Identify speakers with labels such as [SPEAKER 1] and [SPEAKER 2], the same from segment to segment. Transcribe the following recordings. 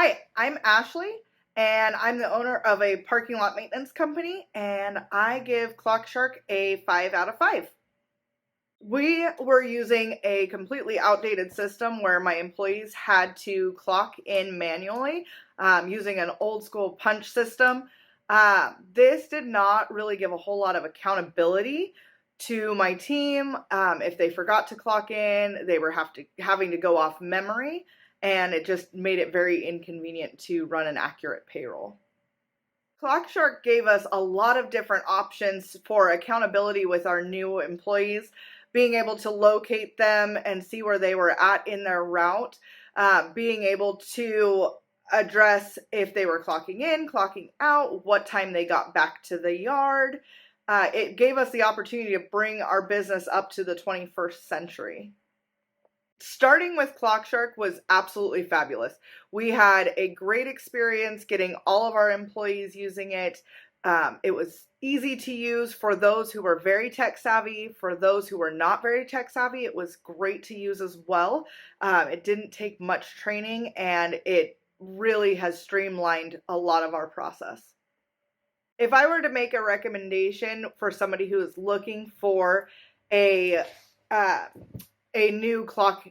[SPEAKER 1] Hi, I'm Ashley, and I'm the owner of a parking lot maintenance company, and I give ClockShark a 5 out of 5. We were using a completely outdated system where my employees had to clock in manually using an old school punch system. This did not really give a whole lot of accountability to my team. If they forgot to clock in, they were having to go off memory, and it just made it very inconvenient to run an accurate payroll. ClockShark gave us a lot of different options for accountability with our new employees, being able to locate them and see where they were at in their route, being able to address if they were clocking in, clocking out, what time they got back to the yard. It gave us the opportunity to bring our business up to the 21st century. Starting with ClockShark was absolutely fabulous. We had a great experience getting all of our employees using it. It was easy to use for those who were very tech savvy. For those who were not very tech savvy, it was great to use as well. It didn't take much training, and it really has streamlined a lot of our process. If I were to make a recommendation for somebody who is looking for a uh, a new clock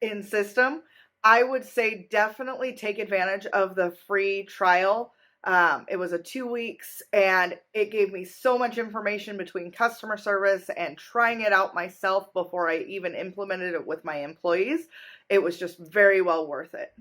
[SPEAKER 1] in system, I would say definitely take advantage of the free trial. It was a 2 weeks, and it gave me so much information between customer service and trying it out myself before I even implemented it with my employees. It was just very well worth it.